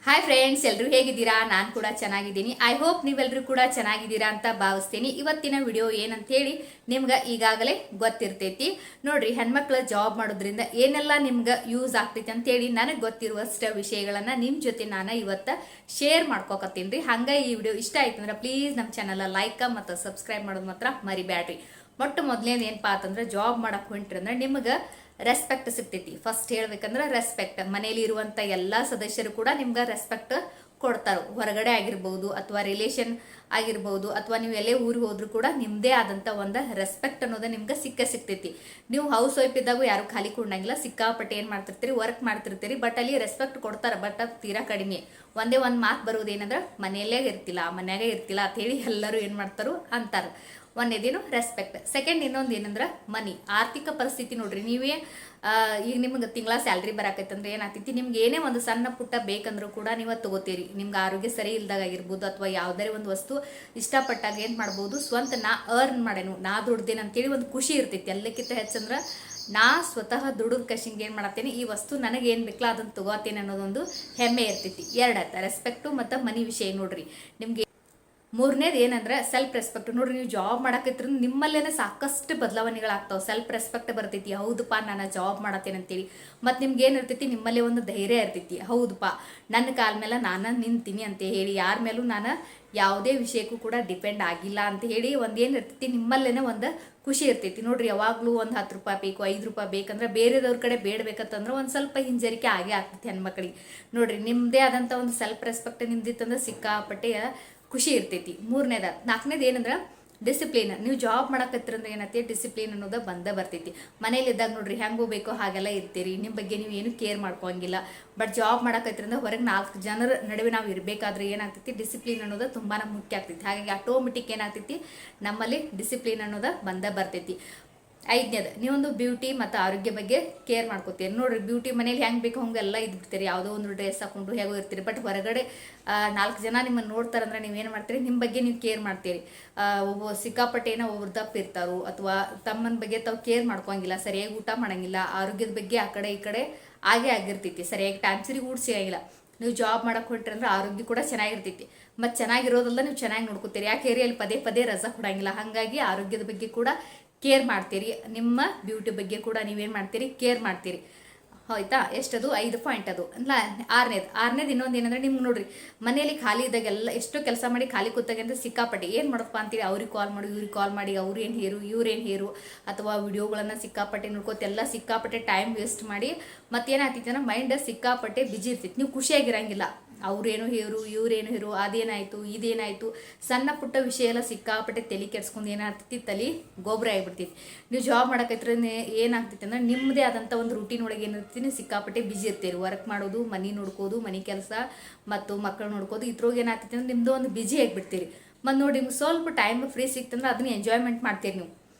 Hi friends, ಎಲ್ಲರೂ ಹೇಗಿದ್ದೀರಾ? ನಾನು ಕೂಡ ಚೆನ್ನಾಗಿದ್ದೀನಿ. ಐ ಹೋಪ್ ನೀವೆಲ್ಲರೂ ಕೂಡ ಚೆನ್ನಾಗಿದ್ದೀರಾ ಅಂತ ಭಾವಿಸ್ತೀನಿ. ಇವತ್ತಿನ ವಿಡಿಯೋ ಏನಂತ ಹೇಳಿ ನಿಮ್ಗೆ ಈಗಾಗಲೇ ಗೊತ್ತಿರ್ತೈತಿ. ನೋಡ್ರಿ, ಹೆಣ್ಮಕ್ಳ ಜಾಬ್ ಮಾಡೋದ್ರಿಂದ ಏನೆಲ್ಲ ನಿಮ್ಗೆ ಯೂಸ್ ಆಗ್ತೈತಿ ಅಂತೇಳಿ ನನಗೆ ಗೊತ್ತಿರುವಷ್ಟು ವಿಷಯಗಳನ್ನ ನಿಮ್ಮ ಜೊತೆ ನಾನು ಇವತ್ತು ಶೇರ್ ಮಾಡ್ಕೋಕತ್ತೀನಿ ರೀ. ಹಂಗೆ ಈ ವಿಡಿಯೋ ಇಷ್ಟ ಆಯ್ತು ಅಂದ್ರೆ ಪ್ಲೀಸ್ ನಮ್ಮ ಚಾನಲ್ ಲೈಕ್ ಮತ್ತು ಸಬ್ಸ್ಕ್ರೈಬ್ ಮಾಡೋದು ಮಾತ್ರ ಮರಿಬ್ಯಾಡ್ರಿ. ಮೊದಲೇನು ಏನಪ್ಪಾ ಅಂತಂದ್ರೆ, ಜಾಬ್ ಮಾಡಕ್ ಹೊಂಟ್ರಿ ಅಂದ್ರೆ ನಿಮ್ಗೆ ರೆಸ್ಪೆಕ್ಟ್ ಸಿಗ್ತೈತಿ. ಫಸ್ಟ್ ಹೇಳ್ಬೇಕಂದ್ರೆ ರೆಸ್ಪೆಕ್ಟ್. ಮನೇಲಿ ಇರುವಂತ ಎಲ್ಲಾ ಸದಸ್ಯರು ಕೂಡ ನಿಮ್ಗೆ ರೆಸ್ಪೆಕ್ಟ್ ಕೊಡ್ತಾರ. ಹೊರಗಡೆ ಆಗಿರ್ಬಹುದು ಅಥವಾ ರಿಲೇಷನ್ ಆಗಿರ್ಬಹುದು ಅಥವಾ ನೀವು ಎಲ್ಲೇ ಊರಿಗೆ ಹೋದ್ರು ಕೂಡ ನಿಮ್ದೇ ಆದಂತ ಒಂದು ರೆಸ್ಪೆಕ್ಟ್ ಅನ್ನೋದು ನಿಮ್ಗೆ ಸಿಗ್ತೈತಿ. ನೀವು ಹೌಸ್ ವೈಫ್ ಇದ್ದಾಗ ಯಾರು ಖಾಲಿ ಕೊಡಂಗಿಲ್ಲ. ಸಿಕ್ಕಾಪಟ್ಟೆ ಏನ್ ಮಾಡ್ತಿರ್ತೀರಿ, ವರ್ಕ್ ಮಾಡ್ತಿರ್ತೀರಿ. ಬಟ್ ಅಲ್ಲಿ ರೆಸ್ಪೆಕ್ಟ್ ಕೊಡ್ತಾರ, ಬಟ್ ಅದು ತೀರಾ ಕಡಿಮೆ. ಒಂದೇ ಒಂದ್ ಮಾತು ಬರುವುದೇನಂದ್ರ, ಮನೆಯಲ್ಲೇ ಇರ್ತಿಲ್ಲ, ಮನ್ಯಾಗೆ ಇರ್ತಿಲ್ಲ ಅಂತ ಹೇಳಿ ಎಲ್ಲರೂ ಏನ್ ಮಾಡ್ತಾರೋ ಅಂತಾರ. ಒಂದೇದೇನು ರೆಸ್ಪೆಕ್ಟ್. ಸೆಕೆಂಡ್ ಇನ್ನೊಂದು ಏನಂದ್ರ ಮನಿ, ಆರ್ಥಿಕ ಪರಿಸ್ಥಿತಿ. ನೋಡ್ರಿ, ನೀವೇ ಈಗ ನಿಮ್ಗೆ ತಿಂಗಳ ಸ್ಯಾಲ್ರಿ ಬರಾಕೈತಂದ್ರೆ ಏನಾಗ್ತೈತಿ, ನಿಮ್ಗೆ ಏನೇ ಒಂದು ಸಣ್ಣ ಪುಟ್ಟ ಬೇಕಂದ್ರೂ ಕೂಡ ನೀವು ತಗೋತೀರಿ. ನಿಮ್ಗೆ ಆರೋಗ್ಯ ಸರಿ ಇಲ್ದಾಗ ಆಗಿರ್ಬೋದು ಅಥವಾ ಯಾವ್ದಾರೆ ಒಂದು ವಸ್ತು ಇಷ್ಟಪಟ್ಟಾಗ ಏನ್ ಮಾಡ್ಬೋದು, ಸ್ವಂತ ನಾ ಅರ್ನ್ ಮಾಡೇನು, ನಾ ದುಡ್ದೇನು ಅಂತೇಳಿ ಒಂದು ಖುಷಿ ಇರ್ತೈತಿ. ಎಲ್ಲಕ್ಕಿಂತ ಹೆಚ್ಚಂದ್ರ ನಾ ಸ್ವತಃ ದುಡಿದ ಕಶಿಂಗ್ ಏನ್ ಮಾಡತ್ತೇನೆ, ಈ ವಸ್ತು ನನಗೆ ಏನ್ ಬೇಕಲ್ಲ ಅದನ್ನ ತಗೋತೇನೆ ಅನ್ನೋದೊಂದು ಹೆಮ್ಮೆ ಇರ್ತೈತಿ. ಎರಡಾಯ್ತ ರೆಸ್ಪೆಕ್ಟು ಮತ್ತು ಮನಿ ವಿಷಯ. ನೋಡ್ರಿ, ನಿಮ್ಗೆ ಮೂರನೇದು ಏನಂದ್ರೆ ಸೆಲ್ಫ್ ರೆಸ್ಪೆಕ್ಟ್. ನೋಡ್ರಿ, ನೀವು ಜಾಬ್ ಮಾಡಕತ್ರ ನಿಮ್ಮಲ್ಲೇನೆ ಸಾಕಷ್ಟು ಬದಲಾವಣೆಗಳಾಗ್ತಾವ. ಸೆಲ್ಫ್ ರೆಸ್ಪೆಕ್ಟ್ ಬರ್ತೈತಿ. ಹೌದಪ್ಪ, ನಾನು ಜಾಬ್ ಮಾಡತ್ತೇನೆ ಅಂತೇಳಿ. ಮತ್ತು ನಿಮ್ಗೆ ಏನಿರ್ತೈತಿ, ನಿಮ್ಮಲ್ಲೇ ಒಂದು ಧೈರ್ಯ ಇರ್ತೈತಿ. ಹೌದಪ್ಪ, ನನ್ನ ಕಾಲ ಮೇಲೆ ನಾನು ನಿಂತೀನಿ ಅಂತ ಹೇಳಿ, ಯಾರ ಮೇಲೂ ನಾನು ಯಾವುದೇ ವಿಷಯಕ್ಕೂ ಕೂಡ ಡಿಪೆಂಡ್ ಆಗಿಲ್ಲ ಅಂತ ಹೇಳಿ ಒಂದೇನಿರ್ತೈತಿ, ನಿಮ್ಮಲ್ಲೇನೆ ಒಂದು ಖುಷಿ ಇರ್ತೈತಿ. ನೋಡ್ರಿ, ಯಾವಾಗ್ಲೂ ಒಂದು 10 ರೂಪಾಯಿ ಬೇಕು, 5 ರೂಪಾಯಿ ಬೇಕಂದ್ರೆ ಬೇರೆದವ್ರ ಕಡೆ ಬೇಡಬೇಕಂತಂದ್ರೆ ಒಂದು ಸ್ವಲ್ಪ ಹಿಂಜರಿಕೆ ಆಗೇ ಆಗ್ತೈತಿ ಹೆಣ್ಮಕ್ಳಿಗೆ. ನೋಡ್ರಿ, ನಿಮ್ಮದೇ ಆದಂಥ ಒಂದು ಸೆಲ್ಫ್ ರೆಸ್ಪೆಕ್ಟ್ ನಿಮ್ದಿತ್ತಂದ್ರೆ ಸಿಕ್ಕಾಪಟ್ಟೆ ಖುಷಿ ಇರ್ತೈತಿ. ನಾಲ್ಕನೇದು ಏನಂದ್ರೆ ಡಿಸಿಪ್ಲಿನ್. ನೀವು ಜಾಬ್ ಮಾಡಕತ್ತಿರಂದ್ರೆ ಏನೈತಿ, ಡಿಸಿಪ್ಲಿನ್ ಅನ್ನೋದು ಬರ್ತೈತಿ. ಮನೇಲಿ ಇದ್ದಾಗ ನೋಡ್ರಿ, ಹೆಂಗೋ ಬೇಕೋ ಹಾಗೆಲ್ಲ ಇರ್ತೀರಿ. ನಿಮ್ಮ ಬಗ್ಗೆ ನೀವು ಏನು ಕೇರ್ ಮಾಡ್ಕೋಂಗಿಲ್ಲ. ಬಟ್ ಜಾಬ್ ಮಾಡಕತ್ತಿರಂದ್ರೆ ಹೊರಗೆ 4 ಜನರ ನಡುವೆ ನಾವು ಇರಬೇಕಾದ್ರೆ ಏನಾಗ್ತೈತಿ, ಡಿಸಿಪ್ಲಿನ್ ಅನ್ನೋದು ತುಂಬಾ ಮುಖ್ಯ ಆಗ್ತೈತಿ. ಹಾಗಾಗಿ ಆಟೋಮೆಟಿಕ್ ಏನಾಗ್ತೈತಿ, ನಮ್ಮಲ್ಲಿ ಡಿಸಿಪ್ಲಿನ್ ಅನ್ನೋದು ಬರ್ತೈತಿ. ಐದನೇದು, ನೀವೊಂದು ಬ್ಯೂಟಿ ಮತ್ತು ಆರೋಗ್ಯ ಬಗ್ಗೆ ಕೇರ್ ಮಾಡ್ಕೋತೀರಿ. ನೋಡ್ರಿ, ಬ್ಯೂಟಿ ಮನೇಲಿ ಹೆಂಗೆ ಬೇಕು ಹಂಗೆಲ್ಲ ಇದ್ಬಿಡ್ತೀರಿ. ಯಾವುದೋ ಒಂದು ಡ್ರೆಸ್ ಹಾಕೊಂಡು ಹೇಗೋ ಇರ್ತೀರಿ. ಬಟ್ ಹೊರಗಡೆ 4 ಜನ ನಿಮ್ಮನ್ನು ನೋಡ್ತಾರಂದ್ರೆ ನೀವೇನು ಮಾಡ್ತೀರಿ, ನಿಮ್ಮ ಬಗ್ಗೆ ನೀವು ಕೇರ್ ಮಾಡ್ತೀರಿ. ಸಿಕ್ಕಾಪಟ್ಟೆನ ಒಬ್ಬರು ದಪ್ಪ ಇರ್ತಾರೋ ಅಥವಾ ತಮ್ಮನ ಬಗ್ಗೆ ತಾವು ಕೇರ್ ಮಾಡ್ಕೋಂಗಿಲ್ಲ, ಸರಿಯಾಗಿ ಊಟ ಮಾಡಂಗಿಲ್ಲ, ಆರೋಗ್ಯದ ಬಗ್ಗೆ ಆ ಕಡೆ ಈ ಕಡೆ ಆಗಿರ್ತೈತಿ. ಸರಿಯಾಗಿ ಟೈಮ್ ಸರಿ ಊಟ ಸಿಗಂಗಿಲ್ಲ. ನೀವು ಜಾಬ್ ಮಾಡಕ್ ಹೊಂಟ್ರಿ ಅಂದ್ರೆ ಆರೋಗ್ಯ ಕೂಡ ಚೆನ್ನಾಗಿರ್ತೈತಿ. ಮತ್ತು ಚೆನ್ನಾಗಿರೋದಲ್ಲ, ನೀವು ಚೆನ್ನಾಗಿ ನೋಡ್ಕೋತೀರಿ. ಯಾಕೆ ಏರಿಯಲ್ಲಿ ಪದೇ ಪದೇ ರಜಾ ಕೊಡಂಗಿಲ್ಲ. ಹಾಗಾಗಿ ಆರೋಗ್ಯದ ಬಗ್ಗೆ ಕೂಡ ಕೇರ್ ಮಾಡ್ತೀರಿ. ನಿಮ್ಮ ಬ್ಯೂಟಿ ಬಗ್ಗೆ ಕೂಡ ನೀವೇನು ಮಾಡ್ತೀರಿ, ಕೇರ್ ಮಾಡ್ತೀರಿ. ಆಯ್ತಾ? ಎಷ್ಟದು 5 ಪಾಯಿಂಟ್. ಅದು ಅಲ್ಲ. ಆರನೇದು ಇನ್ನೊಂದು ಏನಂದ್ರೆ, ನಿಮ್ಗೆ ನೋಡ್ರಿ, ಮನೆಯಲ್ಲಿ ಖಾಲಿ ಇದ್ದಾಗೆಲ್ಲ ಎಷ್ಟೋ ಕೆಲಸ ಮಾಡಿ ಖಾಲಿ ಕೂತಾಗೆ ಅಂತ ಸಿಕ್ಕಾಪಟ್ಟೆ ಏನು ಮಾಡಪ್ಪ ಅಂತೀರಿ, ಅವ್ರಿಗೆ ಕಾಲ್ ಮಾಡಿ ಇವ್ರಿಗೆ ಕಾಲ್ ಮಾಡಿ, ಅವ್ರೇನು ಹೇರು ಇವ್ರೇನು ಹೇರು ಅಥವಾ ವಿಡಿಯೋಗಳನ್ನ ಸಿಕ್ಕಾಪಟ್ಟೆ ನೋಡ್ಕೋತ ಎಲ್ಲ ಸಿಕ್ಕಾಪಟ್ಟೆ ಟೈಮ್ ವೇಸ್ಟ್ ಮಾಡಿ ಮತ್ತೇನಾಗ್ತೈತಿ ಅಂದ್ರೆ ಮೈಂಡ್ ಸಿಕ್ಕಾಪಟ್ಟೆ ಬಿಜಿ ಇರ್ತೈತಿ. ನೀವು ಖುಷಿಯಾಗಿರಂಗಿಲ್ಲ. ಅವ್ರೇನು ಹೇರು ಇವ್ರೇನು ಹೇರು, ಅದೇನಾಯ್ತು ಇದೇನಾಯ್ತು, ಸಣ್ಣ ಪುಟ್ಟ ವಿಷಯ ಎಲ್ಲ ಸಿಕ್ಕಾಪಟ್ಟೆ ತಲೆ ಕೆಡ್ಸ್ಕೊಂಡು ಏನಾಗ್ತೈತಿ, ತಲೆ ಗೊಬ್ಬರ ಆಗಿಬಿಡ್ತೈತಿ. ನೀವು ಜಾಬ್ ಮಾಡಕೈತ್ರ ಏನಾಗ್ತೈತಿ ಅಂದ್ರೆ ನಿಮ್ಮದೇ ಆದಂಥ ಒಂದು ರೂಟೀನ್ ಒಳಗೆ ಏನಿರ್ತೀನಿ, ಸಿಕ್ಕಾಪಟ್ಟೆ ಬಿಜಿ ಇರ್ತೀರಿ. ವರ್ಕ್ ಮಾಡೋದು, ಮನೆ ನೋಡ್ಕೋದು, ಮನೆ ಕೆಲಸ ಮತ್ತು ಮಕ್ಕಳು ನೋಡ್ಕೋದು, ಇದ್ರೊಳಗೆ ಏನಾಗ್ತೈತಿ ಅಂದ್ರೆ ನಿಮ್ಮದು ಒಂದು ಬಿಜಿ ಆಗಿಬಿಡ್ತೀರಿ. ಮತ್ತು ನೋಡಿ, ನಿಮ್ಗೆ ಸ್ವಲ್ಪ ಟೈಮ್ ಫ್ರೀ ಸಿಕ್ತಂದ್ರೆ ಅದನ್ನ ಎಂಜಾಯ್ಮೆಂಟ್ ಮಾಡ್ತೀರಿ. ನೀವು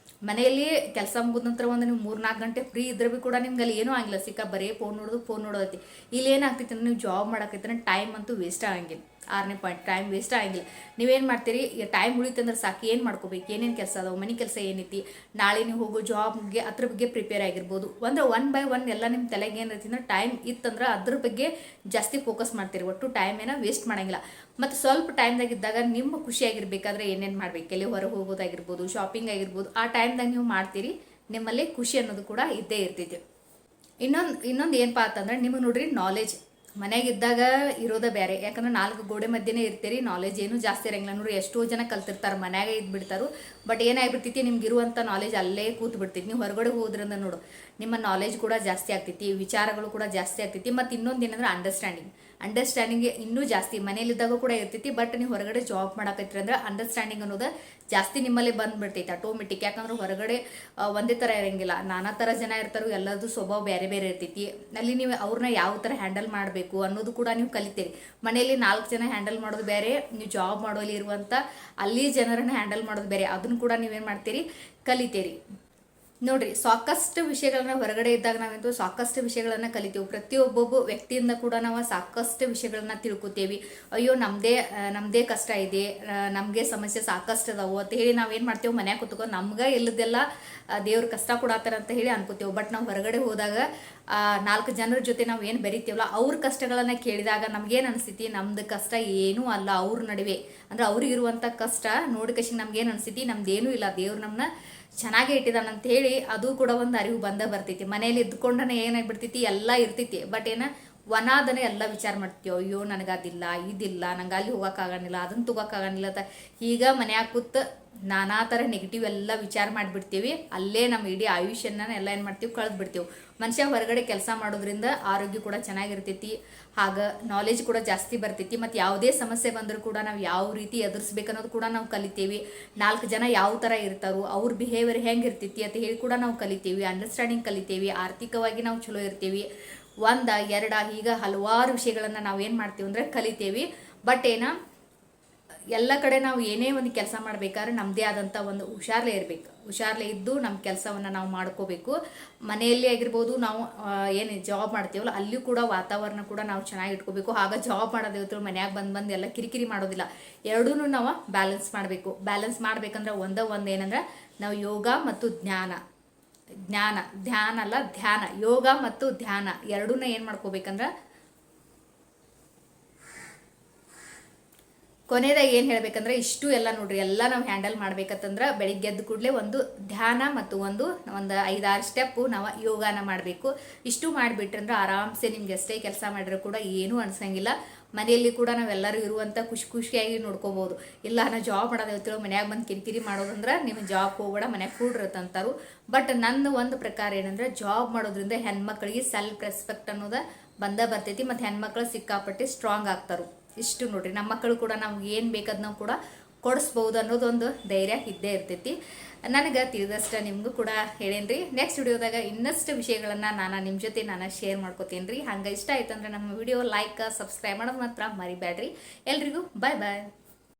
ಮನೆಯಲ್ಲಿ ಕೆಲಸ ಮುಗಿದ ನಂತರ ಒಂದು ನೀವು 3-4 ಗಂಟೆ ಫ್ರೀ ಇದ್ರೆ ಭೀ ಕೂಡ ನಿಮ್ಗೆ ಅಲ್ಲಿ ಏನೂ ಆಗಿಲ್ಲ. ಬರೀ ಫೋನ್ ನೋಡೋದೈತಿ. ಇಲ್ಲಿ ಏನಾಗ್ತೈತಿ ಅಂದ್ರೆ, ನೀವು ಜಾಬ್ ಮಾಡಕೈತೆ ಟೈಮ್ ಅಂತೂ ವೇಸ್ಟ್ ಆಗಂಗಿಲ್ಲ. 6ನೇ ಪಾಯಿಂಟ್, ಟೈಮ್ ವೇಸ್ಟ್ ಆಗಂಗಿಲ್ಲ. ನೀವೇನು ಮಾಡ್ತೀರಿ, ಟೈಮ್ ಉಳಿತಂದ್ರೆ ಸಾಕು. ಏನು ಮಾಡ್ಕೋಬೇಕು, ಏನೇನು ಕೆಲಸ ಅದಾವೆ, ಮನೆ ಕೆಲಸ ಏನೈತಿ, ನಾಳೆ ನೀವು ಹೋಗೋ ಜಾಬ್ಗೆ ಅದ್ರ ಬಗ್ಗೆ ಪ್ರಿಪೇರ್ ಆಗಿರ್ಬೋದು. ಅಂದ್ರೆ 1 by 1 ಎಲ್ಲ ನಿಮ್ಮ ತಲೆಗೆ ಏನೈತಿ ಅಂದ್ರೆ, ಟೈಮ್ ಇತ್ತಂದ್ರೆ ಅದ್ರ ಬಗ್ಗೆ ಜಾಸ್ತಿ ಫೋಕಸ್ ಮಾಡ್ತೀರಿ. ಒಟ್ಟು ಟೈಮ್ ಏನೋ ವೇಸ್ಟ್ ಮಾಡಂಗಿಲ್ಲ. ಮತ್ತು ಸ್ವಲ್ಪ ಟೈಮ್ದಾಗಿದ್ದಾಗ ನಿಮ್ಮ ಖುಷಿಯಾಗಿರ್ಬೇಕಾದ್ರೆ ಏನೇನು ಮಾಡ್ಬೇಕು, ಎಲ್ಲಿ ಹೊರಗೆ ಹೋಗೋದಾಗಿರ್ಬೋದು, ಶಾಪಿಂಗ್ ಆಗಿರ್ಬೋದು, ಆ ಟೈಮ್ದಾಗ ನೀವು ಮಾಡ್ತೀರಿ. ನಿಮ್ಮಲ್ಲಿ ಖುಷಿ ಅನ್ನೋದು ಕೂಡ ಇದ್ದೇ ಇರ್ತೈತಿ. ಇನ್ನೊಂದು ಏನಪ್ಪ ಅಂತಂದ್ರೆ, ನಿಮಗೆ ನೋಡ್ರಿ, ನಾಲೆಜ್ ಮನೆಯಾಗಿದ್ದಾಗ ಇರೋದ ಬೇರೆ. ಯಾಕಂದ್ರೆ 4 ಗೋಡೆ ಮಧ್ಯೆನೇ ಇರ್ತೀರಿ. ನಾಲೆಜ್ ಏನು ಜಾಸ್ತಿ ಇರಂಗಿಲ್ಲ. ನೋಡ್ರಿ, ಎಷ್ಟೋ ಜನ ಕಲ್ತಿರ್ತಾರೆ, ಮನ್ಯಾಗ ಇದ್ಬಿಡ್ತಾರು. ಬಟ್ ಏನಾಗ್ಬಿಡ್ತೈತಿ, ನಿಮ್ಗೆ ಇರುವಂಥ ನಾಲೆಜ್ ಅಲ್ಲೇ ಕೂತ್ ಬಿಡ್ತೈತಿ. ನೀವು ಹೊರಗಡೆ ಹೋದ್ರಿಂದ ನೋಡು, ನಿಮ್ಮ ನಾಲೆಜ್ ಕೂಡ ಜಾಸ್ತಿ ಆಗ್ತೈತಿ, ವಿಚಾರಗಳು ಕೂಡ ಜಾಸ್ತಿ ಆಗ್ತೈತಿ. ಮತ್ತು ಇನ್ನೊಂದು ಏನಂದ್ರೆ ಅಂಡರ್ಸ್ಟ್ಯಾಂಡಿಂಗ್ ಇನ್ನೂ ಜಾಸ್ತಿ. ಮನೇಲಿದ್ದಾಗ ಕೂಡ ಇರ್ತೈತಿ. ಬಟ್ ನೀವು ಹೊರಗಡೆ ಜಾಬ್ ಮಾಡಕತ್ತೀರಿ ಅಂದ್ರೆ ಅಂಡರ್ಸ್ಟ್ಯಾಂಡಿಂಗ್ ಅನ್ನೋದು ಜಾಸ್ತಿ ನಿಮ್ಮಲ್ಲೇ ಬಂದ್ಬಿಡ್ತೈತಿ ಆಟೋಮೆಟಿಕ್. ಯಾಕಂದ್ರೆ ಹೊರಗಡೆ ಒಂದೇ ಥರ ಇರಂಗಿಲ್ಲ, ನಾನಾ ಥರ ಜನ ಇರ್ತಾರೋ, ಎಲ್ಲರದು ಸ್ವಭಾವ ಬೇರೆ ಬೇರೆ ಇರ್ತೈತಿ. ಅಲ್ಲಿ ನೀವು ಅವ್ರನ್ನ ಯಾವ ಥರ ಹ್ಯಾಂಡಲ್ ಮಾಡಬೇಕು ಅನ್ನೋದು ಕೂಡ ನೀವು ಕಲಿತೀರಿ. ಮನೆಯಲ್ಲಿ 4 ಜನ ಹ್ಯಾಂಡಲ್ ಮಾಡೋದು ಬೇರೆ, ನೀವು ಜಾಬ್ ಮಾಡೋಲ್ಲಿ ಇರುವಂಥ ಅಲ್ಲಿ ಜನರನ್ನ ಹ್ಯಾಂಡಲ್ ಮಾಡೋದು ಬೇರೆ. ಅದನ್ನು ಕೂಡ ನೀವೇನು ಮಾಡ್ತೀರಿ, ಕಲಿತೀರಿ. ನೋಡ್ರಿ ಸಾಕಷ್ಟು ವಿಷಯಗಳನ್ನ ಹೊರಗಡೆ ಇದ್ದಾಗ ನಾವಂತೂ ಸಾಕಷ್ಟು ವಿಷಯಗಳನ್ನ ಕಲಿತೀವಿ. ಪ್ರತಿಯೊಬ್ಬೊಬ್ಬ ವ್ಯಕ್ತಿಯಿಂದ ಕೂಡ ನಾವು ಸಾಕಷ್ಟು ವಿಷಯಗಳನ್ನ ತಿಳ್ಕೊತೇವಿ. ಅಯ್ಯೋ ನಮ್ದೇ ಕಷ್ಟ ಇದೆ, ನಮಗೆ ಸಮಸ್ಯೆ ಸಾಕಷ್ಟು ಅದಾವು ಅಂತ ಹೇಳಿ ನಾವೇನು ಮಾಡ್ತೇವೆ, ಮನ್ಯಾಗ ಕುತ್ಕೊಂಡು ನಮ್ಗೆ ಎಲ್ಲದೆಲ್ಲ ದೇವ್ರ ಕಷ್ಟ ಕೊಡತ್ತಾರ ಅಂತ ಹೇಳಿ ಅನ್ಕೋತೇವೆ. ಬಟ್ ನಾವು ಹೊರಗಡೆ ಹೋದಾಗ 4 ಜನರ ಜೊತೆ ನಾವು ಏನು ಬೆರಿತೀವಲ್ಲ, ಅವ್ರ ಕಷ್ಟಗಳನ್ನ ಕೇಳಿದಾಗ ನಮ್ಗೇನು ಅನಿಸ್ತೈತಿ, ನಮ್ದು ಕಷ್ಟ ಏನೂ ಅಲ್ಲ ಅವ್ರ ನಡುವೆ. ಅಂದ್ರೆ ಅವ್ರಿಗಿರುವಂಥ ಕಷ್ಟ ನೋಡಿ ಕಶಿ ನಮ್ಗೇನು ಅನಿಸ್ತೈತಿ, ನಮ್ದೇನೂ ಇಲ್ಲ, ದೇವ್ರು ನಮ್ಮನ್ನ ಚೆನ್ನಾಗೇ ಇಟ್ಟಿದ್ದಾನಂತ ಹೇಳಿ ಅದು ಕೂಡ ಒಂದು ಅರಿವು ಬರ್ತೈತಿ. ಮನೇಲಿ ಇದ್ಕೊಂಡನೇ ಏನಾಗ್ಬಿಡ್ತೈತಿ, ಎಲ್ಲ ಇರ್ತೈತಿ. ಬಟ್ ವನಾದನೆ ಎಲ್ಲ ವಿಚಾರ ಮಾಡ್ತೀವಿ. ಅಯ್ಯೋ ನನಗದಿಲ್ಲ, ಇದಿಲ್ಲ, ನಂಗೆ ಅಲ್ಲಿ ಹೋಗೋಕ್ಕಾಗಂಗಿಲ್ಲ, ಅದನ್ನು ತೊಗೋಕ್ಕಾಗಂಗಿಲ್ಲ ಅಂತ ಈಗ ಮನ್ಯಾಗ ಕೂತ್ ನಾನಾ ಥರ ನೆಗೆಟಿವ್ ಎಲ್ಲ ವಿಚಾರ ಮಾಡಿಬಿಡ್ತೀವಿ. ಅಲ್ಲೇ ನಮ್ಮ ಇಡೀ ಆಯುಷ್ಯನ ಎಲ್ಲ ಏನು ಮಾಡ್ತೀವಿ, ಕಳೆದು ಬಿಡ್ತೀವಿ. ಮನುಷ್ಯ ಹೊರಗಡೆ ಕೆಲಸ ಮಾಡೋದ್ರಿಂದ ಆರೋಗ್ಯ ಕೂಡ ಚೆನ್ನಾಗಿರ್ತೈತಿ, ಆಗ ನಾಲೆಜ್ ಕೂಡ ಜಾಸ್ತಿ ಬರ್ತೈತಿ. ಮತ್ತು ಯಾವುದೇ ಸಮಸ್ಯೆ ಬಂದರೂ ಕೂಡ ನಾವು ಯಾವ ರೀತಿ ಎದುರಿಸ್ಬೇಕನ್ನೋದು ಕೂಡ ನಾವು ಕಲಿತೀವಿ. 4 ಜನ ಯಾವ ಥರ ಇರ್ತಾರೋ, ಅವ್ರ ಬಿಹೇವಿಯರ್ ಹೆಂಗೆ ಇರ್ತೈತಿ ಅಂತ ಹೇಳಿ ಕೂಡ ನಾವು ಕಲಿತೀವಿ. ಅಂಡರ್ಸ್ಟ್ಯಾಂಡಿಂಗ್ ಕಲಿತೀವಿ. ಆರ್ಥಿಕವಾಗಿ ನಾವು ಚಲೋ ಇರ್ತೀವಿ. 1 2 ಈಗ ಹಲವಾರು ವಿಷಯಗಳನ್ನು ನಾವು ಏನು ಮಾಡ್ತೀವಿ ಅಂದರೆ ಕಲಿತೇವಿ. ಬಟ್ ಎಲ್ಲ ಕಡೆ ನಾವು ಏನೇ ಒಂದು ಕೆಲಸ ಮಾಡಬೇಕಾದ್ರೆ ನಮ್ಮದೇ ಆದಂಥ ಒಂದು ಹುಷಾರ್ಲೆ ಇರಬೇಕು. ಹುಷಾರ್ಲೆ ಇದ್ದು ನಮ್ಮ ಕೆಲಸವನ್ನು ನಾವು ಮಾಡ್ಕೋಬೇಕು. ಮನೆಯಲ್ಲಿ ಆಗಿರ್ಬೋದು, ನಾವು ಏನು ಜಾಬ್ ಮಾಡ್ತೀವಲ್ಲ ಅಲ್ಲಿಯೂ ಕೂಡ ವಾತಾವರಣ ಕೂಡ ನಾವು ಚೆನ್ನಾಗಿ ಇಟ್ಕೋಬೇಕು. ಆಗ ಜಾಬ್ ಮಾಡೋದೇವ್ರು ಮನ್ಯಾಗ ಬಂದು ಎಲ್ಲ ಕಿರಿಕಿರಿ ಮಾಡೋದಿಲ್ಲ. ಎರಡೂ ನಾವು ಬ್ಯಾಲೆನ್ಸ್ ಮಾಡಬೇಕು. ಬ್ಯಾಲೆನ್ಸ್ ಮಾಡ್ಬೇಕಂದ್ರೆ ಒಂದು ಏನಂದ್ರೆ ನಾವು ಯೋಗ ಮತ್ತು ಧ್ಯಾನ ಯೋಗ ಮತ್ತು ಧ್ಯಾನ ಎರಡೂನ ಏನು ಮಾಡ್ಕೋಬೇಕಂದ್ರೆ ಕೊನೆಯದಾಗ ಏನು ಹೇಳ್ಬೇಕಂದ್ರೆ ಇಷ್ಟು ಎಲ್ಲ ನೋಡ್ರಿ, ಎಲ್ಲ ನಾವು ಹ್ಯಾಂಡಲ್ ಮಾಡ್ಬೇಕಂತಂದ್ರೆ ಬೆಳಿಗ್ಗೆ ಎದ್ದು ಕೂಡಲೇ ಒಂದು ಧ್ಯಾನ ಮತ್ತು ಒಂದು 5-6 ಸ್ಟೆಪ್ಪು ನಾವು ಯೋಗಾನ ಮಾಡಬೇಕು. ಇಷ್ಟು ಮಾಡಿಬಿಟ್ರಂದ್ರೆ ಆರಾಮ್ಸೆ ನಿಮ್ಗೆ ಎಷ್ಟೇ ಕೆಲಸ ಮಾಡಿದ್ರು ಕೂಡ ಏನೂ ಅನ್ಸಂಗಿಲ್ಲ. ಮನೆಯಲ್ಲಿ ಕೂಡ ನಾವೆಲ್ಲರೂ ಇರುವಂಥ ಖುಷಿಯಾಗಿ ನೋಡ್ಕೋಬೋದು. ಇಲ್ಲ ನಾವು ಜಾಬ್ ಮಾಡೋದು ಹೇಳ್ತೀವಿ, ಮನ್ಯಾಗ ಬಂದು ಕಿರಿಕಿರಿ ಮಾಡೋದಂದ್ರೆ ನೀವು ಜಾಬ್ ಹೋಗ್ಬೇಡ, ಮನ್ಯಾಗ ಕೂಡ್ರತ್ತಂತಾರು. ಬಟ್ ನನ್ನ ಒಂದು ಪ್ರಕಾರ ಏನಂದ್ರೆ ಜಾಬ್ ಮಾಡೋದ್ರಿಂದ ಹೆಣ್ಮಕ್ಳಿಗೆ ಸೆಲ್ಫ್ ರೆಸ್ಪೆಕ್ಟ್ ಅನ್ನೋದು ಬರ್ತೈತಿ. ಮತ್ತು ಹೆಣ್ಮಕ್ಳು ಸಿಕ್ಕಾಪಟ್ಟೆ ಸ್ಟ್ರಾಂಗ್ ಆಗ್ತಾರು. ಇಷ್ಟು ನೋಡ್ರಿ, ನಮ್ಮ ಮಕ್ಕಳು ಕೂಡ ನಮ್ಗೆ ಏನು ಬೇಕಾದ್ ನಾವು ಕೂಡ ಕೊಡಿಸ್ಬೋದು ಅನ್ನೋದೊಂದು ಧೈರ್ಯ ಇದ್ದೇ ಇರ್ತೈತಿ. ನನಗೆ ತಿಳಿದಷ್ಟು ನಿಮಗೂ ಕೂಡ ಹೇಳೇನ್ರಿ. ನೆಕ್ಸ್ಟ್ ವಿಡಿಯೋದಾಗ ಇನ್ನಷ್ಟು ವಿಷಯಗಳನ್ನು ನಾನು ನಿಮ್ಮ ಜೊತೆ ಶೇರ್ ಮಾಡ್ಕೋತೀನಿ ರೀ. ಹಂಗೆ ಇಷ್ಟ ಆಯ್ತು ಅಂದ್ರೆ ನಮ್ಮ ವಿಡಿಯೋ ಲೈಕ್ ಸಬ್ಸ್ಕ್ರೈಬ್ ಮಾಡೋದು ಮಾತ್ರ ಮರಿಬೇಡ್ರಿ. ಎಲ್ರಿಗೂ ಬಾಯ್.